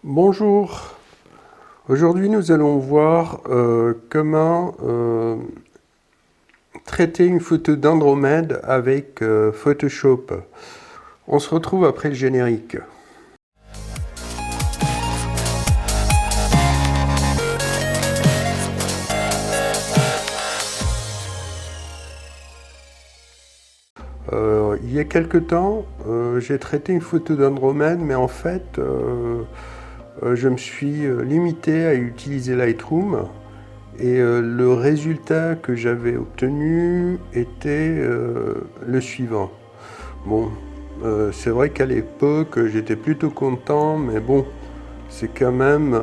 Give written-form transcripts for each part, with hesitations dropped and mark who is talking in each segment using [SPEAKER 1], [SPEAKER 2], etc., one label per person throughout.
[SPEAKER 1] Bonjour, aujourd'hui nous allons voir comment traiter une photo d'Andromède avec Photoshop. On se retrouve après le générique. Il y a quelque temps, j'ai traité une photo d'Andromède, mais en fait, je me suis limité à utiliser Lightroom. Et le résultat que j'avais obtenu était le suivant. Bon, c'est vrai qu'à l'époque, j'étais plutôt content, mais bon, c'est quand même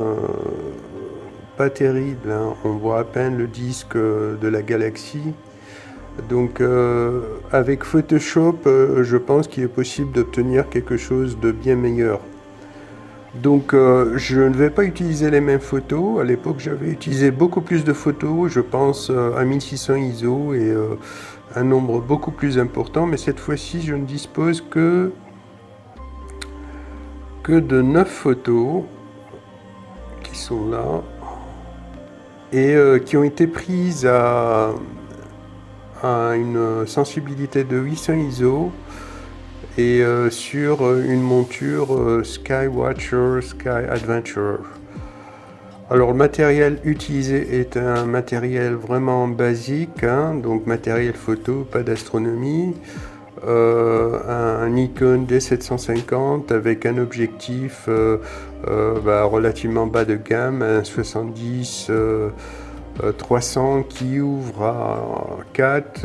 [SPEAKER 1] pas terrible, hein. On voit à peine le disque de la galaxie. Donc avec Photoshop, je pense qu'il est possible d'obtenir quelque chose de bien meilleur. Donc je ne vais pas utiliser les mêmes photos. À l'époque, j'avais utilisé beaucoup plus de photos, je pense à 1600 ISO et un nombre beaucoup plus important. Mais cette fois-ci, je ne dispose que de 9 photos qui sont là et qui ont été prises à une sensibilité de 800 ISO et sur une monture Skywatcher Sky Adventure. Alors le matériel utilisé est un matériel vraiment basique, hein, donc matériel photo, pas d'astronomie. Un Nikon D750 avec un objectif relativement bas de gamme, un 70 300 qui ouvre à 4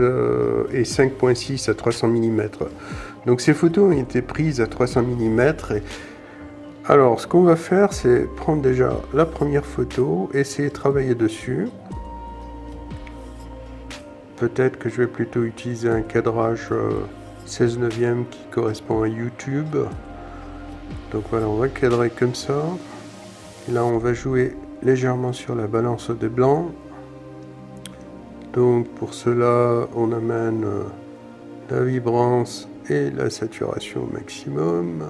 [SPEAKER 1] et 5.6 à 300 mm. Donc ces photos ont été prises à 300 mm. Alors ce qu'on va faire, c'est prendre déjà la première photo, essayer de travailler dessus. Peut-être que je vais plutôt utiliser un cadrage 16 neuvième qui correspond à YouTube. Donc voilà, on va cadrer comme ça. Et là, on va jouer légèrement sur la balance des blancs. Donc pour cela, on amène la vibrance et la saturation au maximum.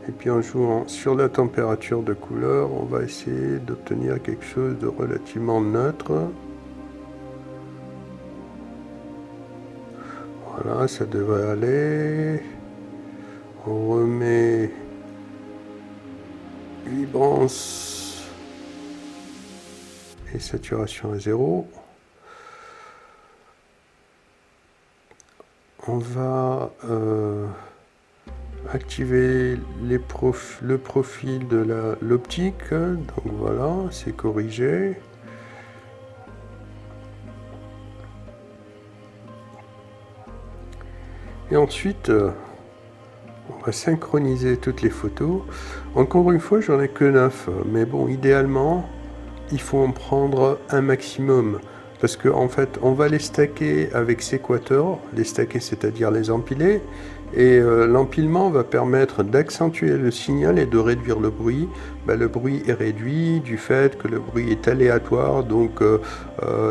[SPEAKER 1] Et puis en jouant sur la température de couleur, on va essayer d'obtenir quelque chose de relativement neutre. Voilà, ça devrait aller. On remet vibrance et saturation à 0. On va activer le profil de l'optique. Donc voilà, c'est corrigé. Et ensuite, on va synchroniser toutes les photos. Encore une fois, j'en ai que 9. Mais bon, idéalement, il faut en prendre un maximum. Parce qu'en fait, on va les stacker avec Sequator. Les stacker, c'est-à-dire les empiler. Et l'empilement va permettre d'accentuer le signal et de réduire le bruit. Le bruit est réduit du fait que le bruit est aléatoire. Donc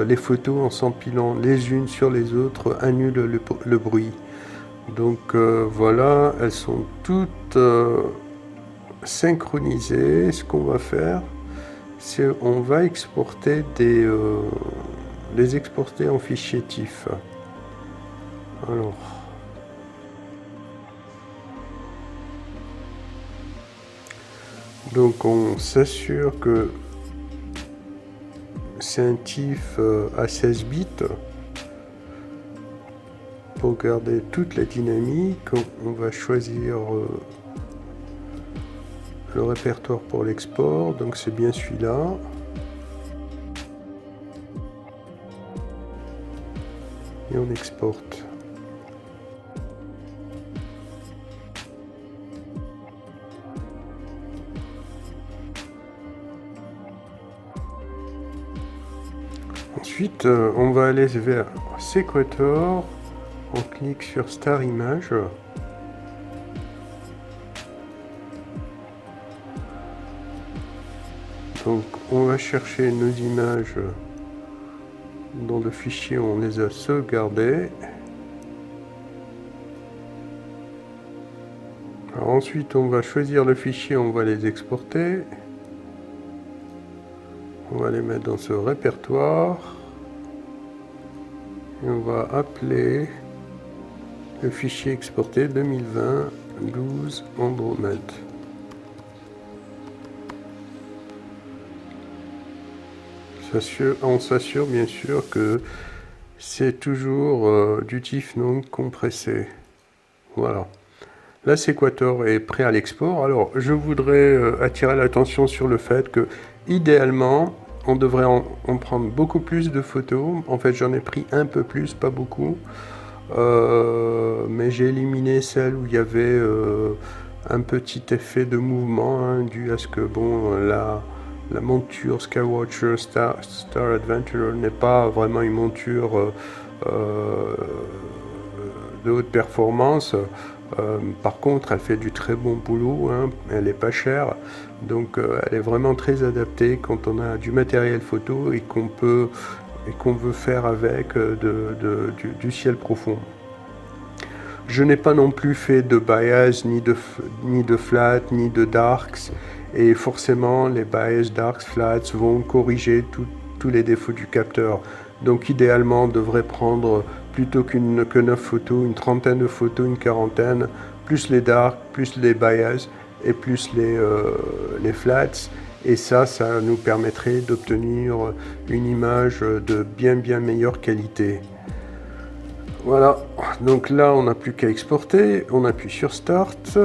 [SPEAKER 1] les photos, en s'empilant les unes sur les autres, annulent le bruit. Donc voilà, elles sont toutes synchronisées. Ce qu'on va faire, c'est on va exporter les exporter en fichier TIFF. Alors, donc on s'assure que c'est un TIFF à 16 bits. Pour garder toute la dynamique, on va choisir le répertoire pour l'export, donc c'est bien celui-là. Et on exporte. Ensuite, on va aller vers Sequator. On clique sur Star Image. Donc on va chercher nos images dans le fichier où on les a sauvegardées. Alors ensuite on va choisir le fichier, on va les exporter. On va les mettre dans ce répertoire. Et on va appeler le fichier exporté 2020 12 Andromède. On s'assure bien sûr que c'est toujours du TIFF non compressé. Voilà. Là, Sequator est prêt à l'export. Alors, je voudrais attirer l'attention sur le fait que, idéalement, on devrait en prendre beaucoup plus de photos. En fait, j'en ai pris un peu plus, pas beaucoup. Mais j'ai éliminé celles où il y avait un petit effet de mouvement, hein, dû à ce que, bon, la monture Skywatcher Star Adventurer n'est pas vraiment une monture de haute performance. Par contre, elle fait du très bon boulot, hein, elle est pas chère, donc elle est vraiment très adaptée quand on a du matériel photo et qu'on veut faire avec du ciel profond. Je n'ai pas non plus fait de bias, ni de flat, ni de darks, et forcément les bias, darks, flats vont corriger tous les défauts du capteur. Donc idéalement, on devrait prendre plutôt que 9 photos, une trentaine de photos, une quarantaine, plus les darks, plus les bias et plus les flats. Et ça nous permettrait d'obtenir une image de bien meilleure qualité. Voilà, donc là on n'a plus qu'à exporter, on appuie sur Start.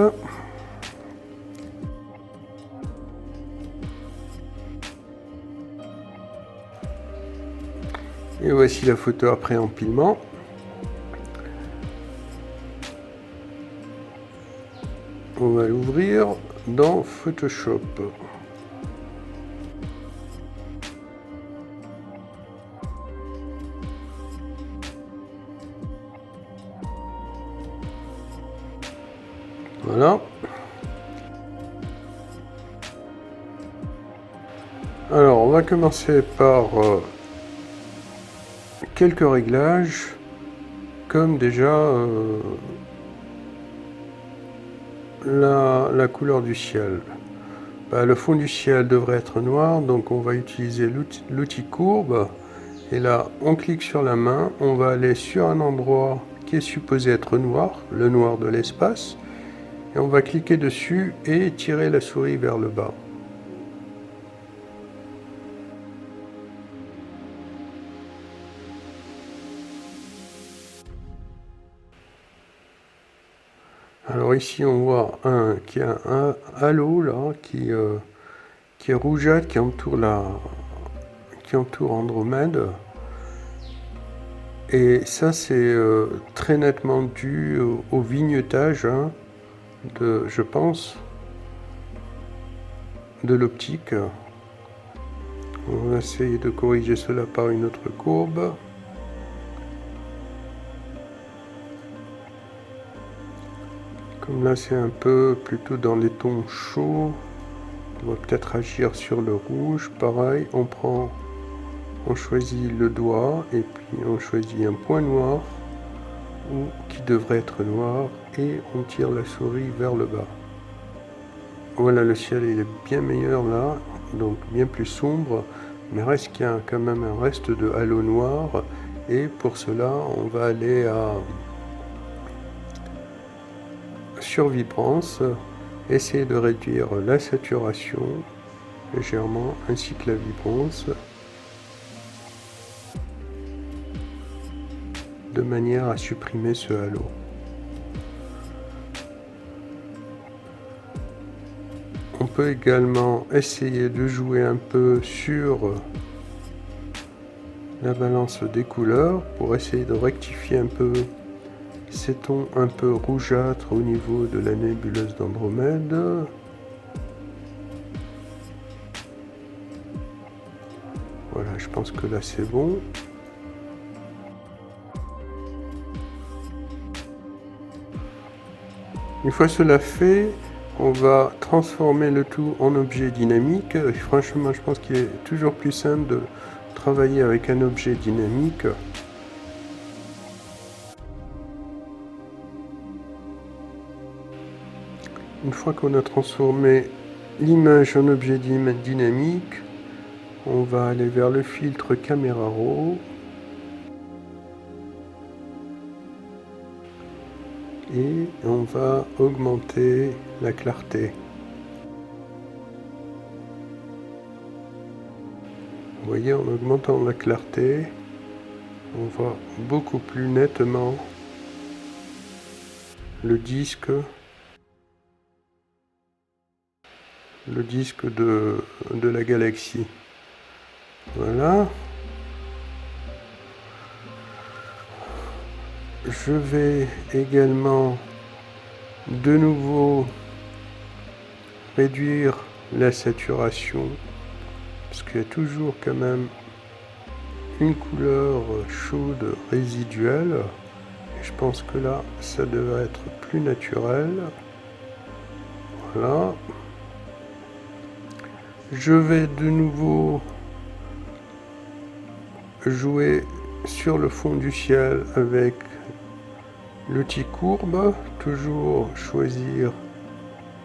[SPEAKER 1] Et voici la photo après empilement. On va l'ouvrir dans Photoshop. Voilà. Alors, on va commencer par quelques réglages, comme déjà la couleur du ciel. Le fond du ciel devrait être noir, donc on va utiliser l'outil courbe. Et là, on clique sur la main, on va aller sur un endroit qui est supposé être noir, le noir de l'espace. Et on va cliquer dessus et tirer la souris vers le bas. Alors ici on voit qu'il y a un halo là qui est rougeâtre, qui entoure Andromède. Et ça c'est très nettement dû au vignettage, hein, je pense, de l'optique. On va essayer de corriger cela par une autre courbe. Comme là c'est un peu plutôt dans les tons chauds, on va peut-être agir sur le rouge. Pareil, on choisit le doigt et puis on choisit un point noir ou qui devrait être noir et on tire la souris vers le bas. Voilà, le ciel il est bien meilleur là, donc bien plus sombre, mais reste qu'il y a quand même un reste de halo noir, et pour cela on va aller à survibrance, essayer de réduire la saturation légèrement ainsi que la vibrance, de manière à supprimer ce halo. On peut également essayer de jouer un peu sur la balance des couleurs pour essayer de rectifier un peu ces tons un peu rougeâtres au niveau de la nébuleuse d'Andromède. Voilà, je pense que là c'est bon. Une fois cela fait, on va transformer le tout en objet dynamique. Et franchement, je pense qu'il est toujours plus simple de travailler avec un objet dynamique. Une fois qu'on a transformé l'image en objet dynamique, on va aller vers le filtre Camera Raw et on va augmenter la clarté. Vous voyez, en augmentant la clarté, on voit beaucoup plus nettement le disque de la galaxie. Voilà. Je vais également de nouveau réduire la saturation parce qu'il y a toujours quand même une couleur chaude résiduelle. Et je pense que là, ça devrait être plus naturel. Voilà. Je vais de nouveau jouer sur le fond du ciel avec l'outil courbe, toujours choisir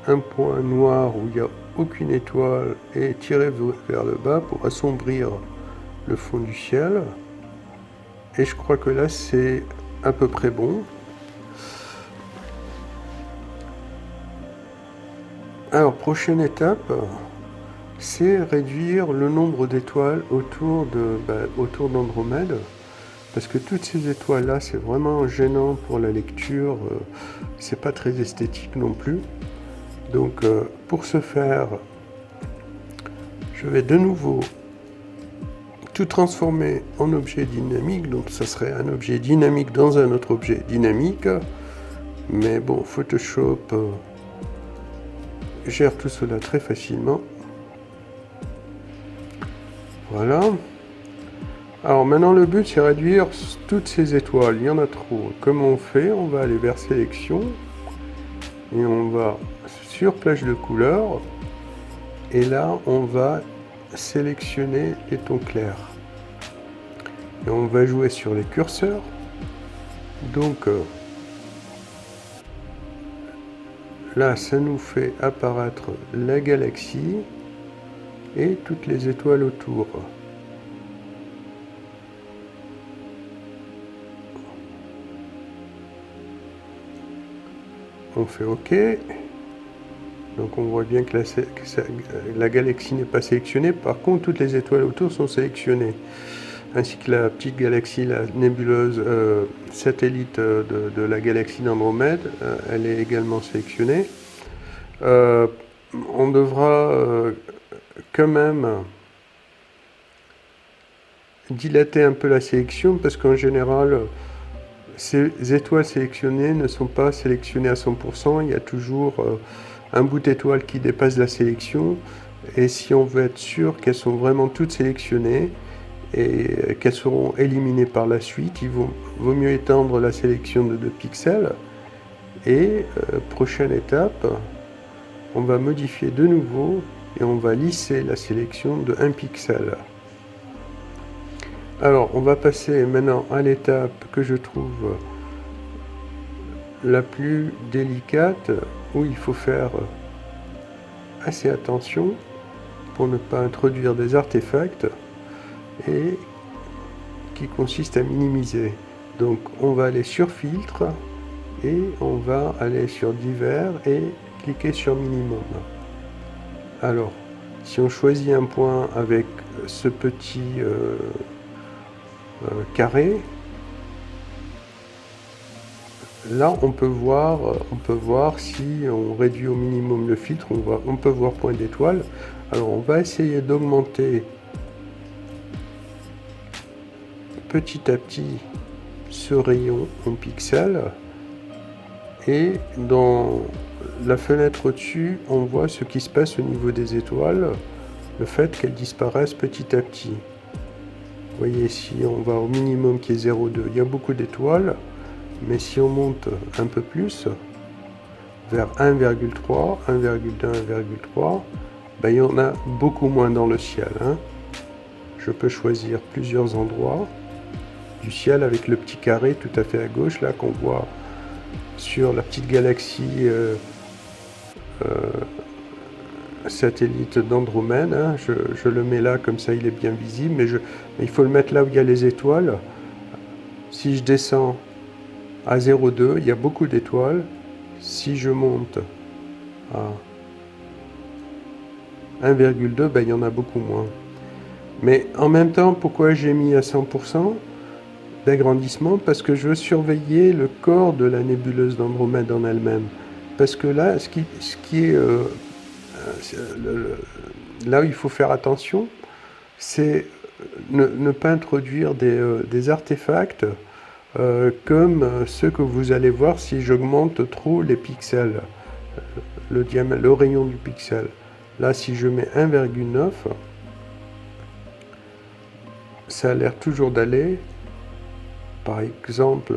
[SPEAKER 1] un point noir où il n'y a aucune étoile et tirer vers le bas pour assombrir le fond du ciel. Et je crois que là c'est à peu près bon. Alors prochaine étape, c'est réduire le nombre d'étoiles autour d'Andromède. Parce que toutes ces étoiles-là, c'est vraiment gênant pour la lecture, c'est pas très esthétique non plus. Donc pour ce faire, je vais de nouveau tout transformer en objet dynamique. Donc ça serait un objet dynamique dans un autre objet dynamique. Mais bon, Photoshop gère tout cela très facilement. Voilà. Alors maintenant le but c'est réduire toutes ces étoiles, il y en a trop. Comment on fait? On va aller vers sélection et on va sur plage de couleurs et là on va sélectionner les tons clairs. Et on va jouer sur les curseurs. Donc là ça nous fait apparaître la galaxie et toutes les étoiles autour. On fait OK. Donc on voit bien que la galaxie n'est pas sélectionnée. Par contre, toutes les étoiles autour sont sélectionnées. Ainsi que la petite galaxie, la nébuleuse satellite de la galaxie d'Andromède, elle est également sélectionnée. On devra quand même dilater un peu la sélection parce qu'en général, ces étoiles sélectionnées ne sont pas sélectionnées à 100%, il y a toujours un bout d'étoile qui dépasse la sélection et si on veut être sûr qu'elles sont vraiment toutes sélectionnées et qu'elles seront éliminées par la suite, il vaut mieux étendre la sélection de 2 pixels et prochaine étape, on va modifier de nouveau et on va lisser la sélection de 1 pixel. Alors, on va passer maintenant à l'étape que je trouve la plus délicate, où il faut faire assez attention pour ne pas introduire des artefacts et qui consiste à minimiser. Donc, on va aller sur filtre et on va aller sur divers et cliquer sur minimum. Alors, si on choisit un point avec ce petit carré, là on peut voir si on réduit au minimum le filtre, on peut voir point d'étoile. Alors on va essayer d'augmenter petit à petit ce rayon en pixels et dans la fenêtre au-dessus on voit ce qui se passe au niveau des étoiles, le fait qu'elles disparaissent petit à petit. Vous voyez, si on va au minimum qui est 0,2, il y a beaucoup d'étoiles, mais si on monte un peu plus, vers 1,3, 1,2, 1,3, ben, il y en a beaucoup moins dans le ciel. Je peux choisir plusieurs endroits du ciel avec le petit carré tout à fait à gauche, là qu'on voit sur la petite galaxie satellite d'Andromède, hein. Je le mets là, comme ça il est bien visible, mais il faut le mettre là où il y a les étoiles. Si je descends à 0,2, il y a beaucoup d'étoiles. Si je monte à 1,2, ben, il y en a beaucoup moins. Mais en même temps, pourquoi j'ai mis à 100% d'agrandissement? Parce que je veux surveiller le corps de la nébuleuse d'Andromède en elle-même. Parce que là, ce qui est là où il faut faire attention, c'est ne pas introduire des artefacts comme ceux que vous allez voir si j'augmente trop les pixels, le rayon du pixel. Là, si je mets 1,9, ça a l'air toujours d'aller. Par exemple,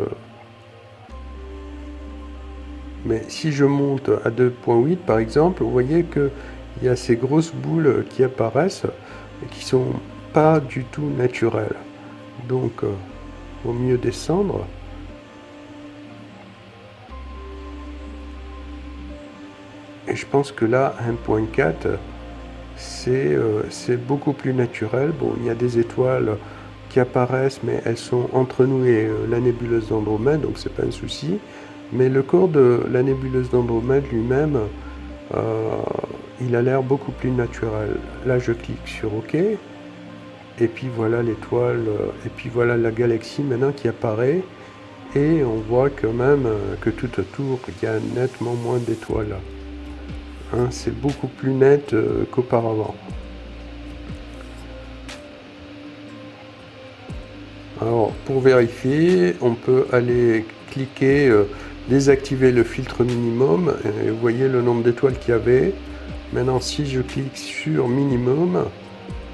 [SPEAKER 1] mais si je monte à 2,8 par exemple, vous voyez qu'il y a ces grosses boules qui apparaissent et qui sont pas du tout naturelles. Donc, vaut mieux descendre. Et je pense que là, 1,4, c'est beaucoup plus naturel. Bon, il y a des étoiles qui apparaissent, mais elles sont entre nous et la nébuleuse d'Andromède, donc c'est pas un souci. Mais le corps de la nébuleuse d'Andromède lui-même, il a l'air beaucoup plus naturel. Là, je clique sur OK. Et puis voilà l'étoile, et puis voilà la galaxie maintenant qui apparaît. Et on voit quand même que tout autour, il y a nettement moins d'étoiles. Hein, c'est beaucoup plus net qu'auparavant. Alors, pour vérifier, on peut aller cliquer, désactiver le filtre minimum, et vous voyez le nombre d'étoiles qu'il y avait. Maintenant, si je clique sur minimum,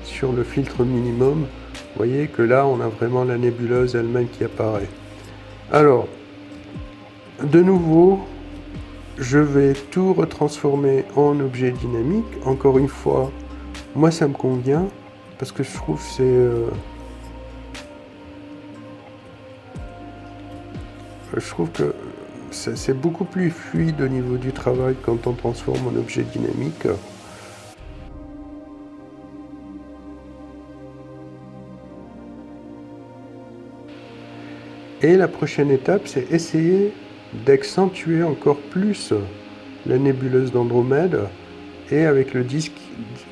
[SPEAKER 1] sur le filtre minimum, vous voyez que là, on a vraiment la nébuleuse elle-même qui apparaît. Alors, de nouveau, je vais tout retransformer en objet dynamique. Encore une fois, moi ça me convient, parce que je trouve que c'est beaucoup plus fluide au niveau du travail quand on transforme en objet dynamique. Et la prochaine étape, c'est essayer d'accentuer encore plus la nébuleuse d'Andromède et avec le disque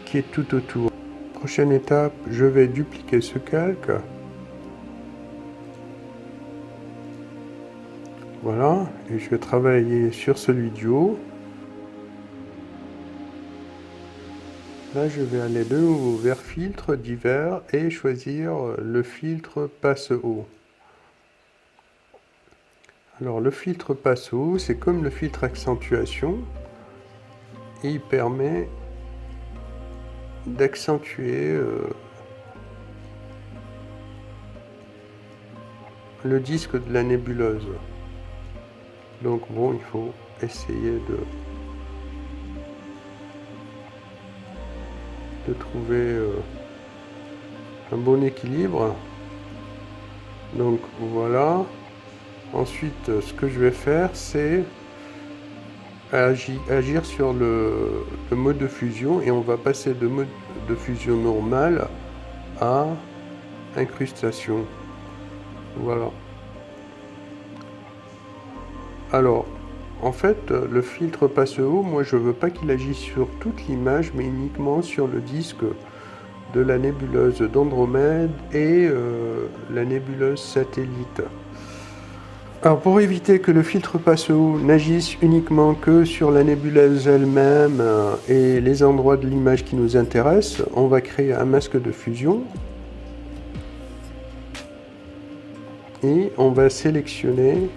[SPEAKER 1] qui est tout autour. Prochaine étape, je vais dupliquer ce calque. Voilà, et je vais travailler sur celui du haut. Là, je vais aller de nouveau vers filtre divers et choisir le filtre passe haut. Alors le filtre passe haut, c'est comme le filtre accentuation et il permet d'accentuer le disque de la nébuleuse. Donc bon, il faut essayer de trouver un bon équilibre. Donc voilà. Ensuite, ce que je vais faire, c'est agir sur le mode de fusion et on va passer de mode de fusion normal à incrustation. Voilà. Alors, en fait, le filtre passe haut, moi je veux pas qu'il agisse sur toute l'image, mais uniquement sur le disque de la nébuleuse d'Andromède et la nébuleuse satellite. Alors pour éviter que le filtre passe haut n'agisse uniquement que sur la nébuleuse elle-même et les endroits de l'image qui nous intéressent, on va créer un masque de fusion et on va sélectionner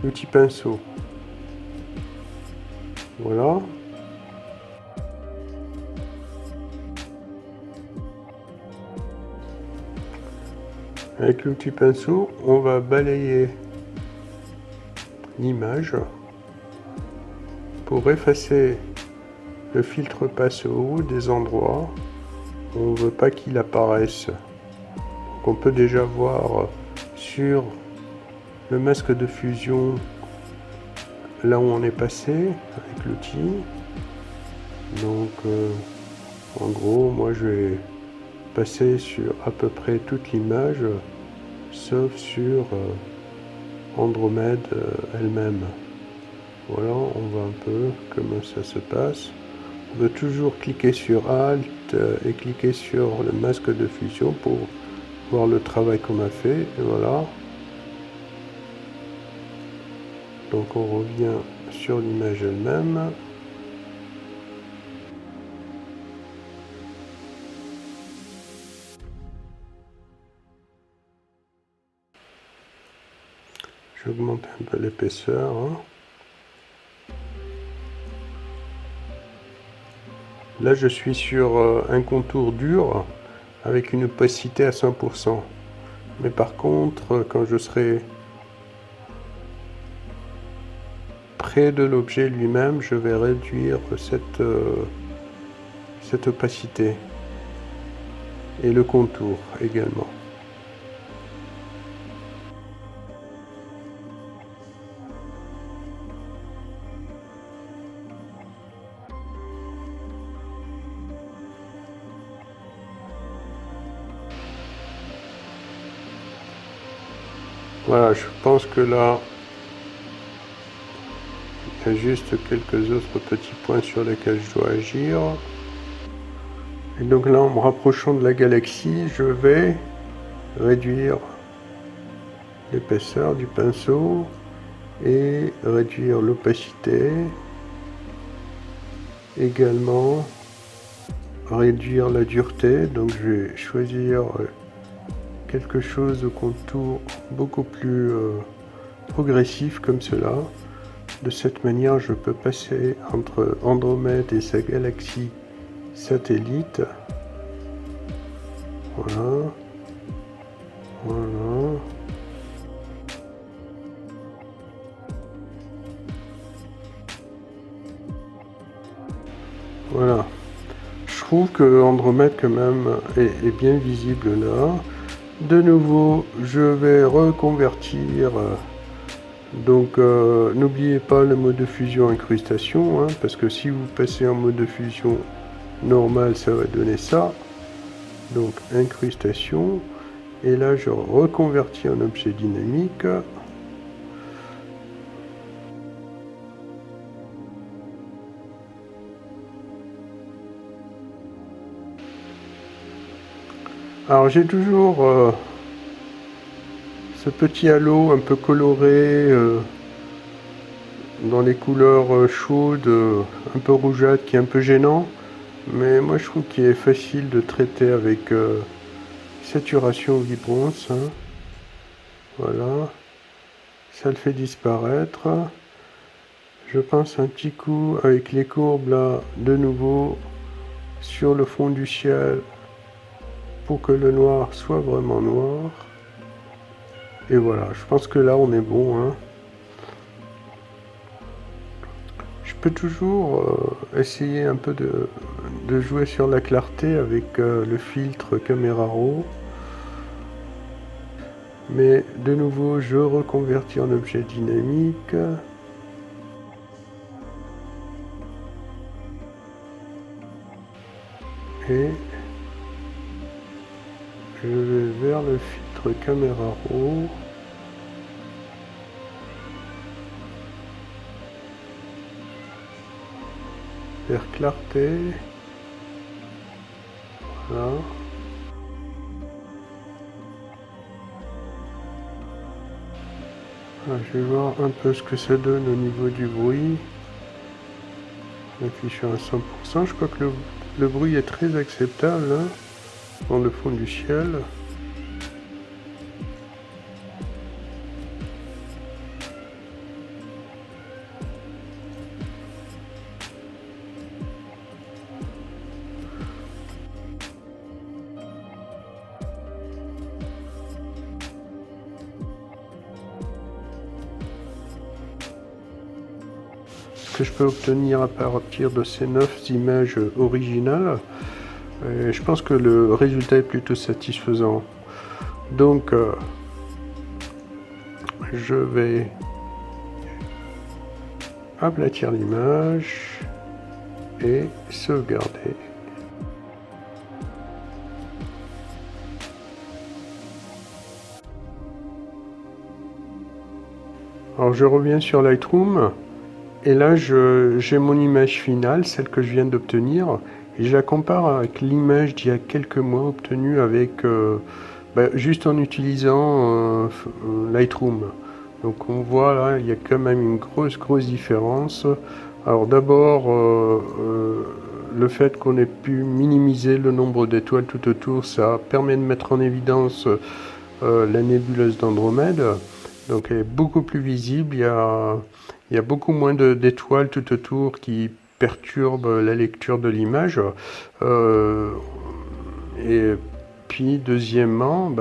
[SPEAKER 1] l'outil pinceau. Voilà. Avec l'outil pinceau, on va balayer l'image pour effacer le filtre passe haut des endroits où on ne veut pas qu'il apparaisse. Donc on peut déjà voir sur le masque de fusion là où on est passé avec l'outil. Donc en gros, moi je vais passer sur à peu près toute l'image, sauf sur Andromède elle-même. Voilà, on voit un peu comment ça se passe. On veut toujours cliquer sur Alt et cliquer sur le masque de fusion pour voir le travail qu'on a fait. Et voilà. Donc on revient sur l'image elle-même. J'augmente un peu l'épaisseur. Hein. Là, je suis sur un contour dur avec une opacité à 100%. Mais par contre, quand je serai près de l'objet lui-même, je vais réduire cette opacité et le contour également. Voilà, je pense que là, il y a juste quelques autres petits points sur lesquels je dois agir. Et donc là, en me rapprochant de la galaxie, je vais réduire l'épaisseur du pinceau et réduire l'opacité. Également, réduire la dureté. Donc je vais choisir quelque chose au contour beaucoup plus progressif comme cela. De cette manière, je peux passer entre Andromède et sa galaxie satellite. Voilà. Voilà. Voilà. Je trouve que Andromède quand même est bien visible là. De nouveau, je vais reconvertir. Donc n'oubliez pas le mode de fusion incrustation, hein, parce que si vous passez en mode de fusion normal, ça va donner ça. Donc incrustation. Et là, je reconvertis en objet dynamique. Alors j'ai toujours ce petit halo un peu coloré dans les couleurs chaudes, un peu rougeâtres, qui est un peu gênant. Mais moi je trouve qu'il est facile de traiter avec saturation vibrance. Hein. Voilà. Ça le fait disparaître. Je pense un petit coup avec les courbes là, de nouveau, sur le fond du ciel, pour que le noir soit vraiment noir. Et voilà, je pense que là on est bon. Hein. Je peux toujours essayer un peu de jouer sur la clarté avec le filtre Camera Raw. Mais de nouveau, je reconvertis en objet dynamique. Et je vais vers le filtre Camera Raw. Vers clarté. Voilà. Je vais voir un peu ce que ça donne au niveau du bruit. Affiché à 100%. Je crois que le bruit est très acceptable hein, dans le fond du ciel. Que je peux obtenir à partir de ces 9 images originales. Et je pense que le résultat est plutôt satisfaisant. Donc, je vais aplatir l'image et sauvegarder. Alors je reviens sur Lightroom et là j'ai mon image finale, celle que je viens d'obtenir, et je la compare avec l'image d'il y a quelques mois obtenue avec juste en utilisant Lightroom. Donc on voit là, il y a quand même une grosse différence. Alors d'abord, le fait qu'on ait pu minimiser le nombre d'étoiles tout autour, ça permet de mettre en évidence la nébuleuse d'Andromède. Donc elle est beaucoup plus visible, il y a beaucoup moins d'étoiles tout autour qui perturbent la lecture de l'image. Et puis deuxièmement,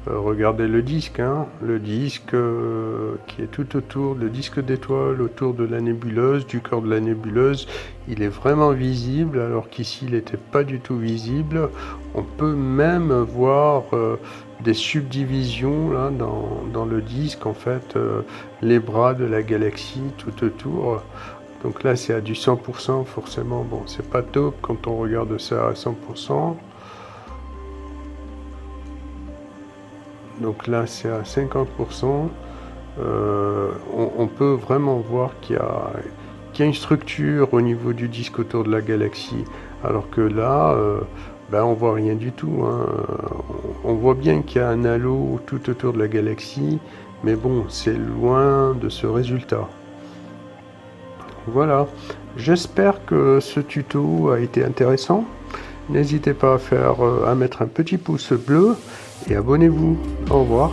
[SPEAKER 1] regardez le disque, le disque qui est tout autour, le disque d'étoiles autour de la nébuleuse, du corps de la nébuleuse, il est vraiment visible alors qu'ici il n'était pas du tout visible. On peut même voir des subdivisions là dans le disque, en fait, les bras de la galaxie tout autour. Donc là c'est à du 100%, forcément, bon c'est pas top quand on regarde ça à 100%. Donc là c'est à 50%. On peut vraiment voir qu'il y a une structure au niveau du disque autour de la galaxie, alors que là on voit rien du tout, on voit bien qu'il y a un halo tout autour de la galaxie, mais bon, c'est loin de ce résultat. Voilà, j'espère que ce tuto a été intéressant. N'hésitez pas à mettre un petit pouce bleu et abonnez-vous. Au revoir.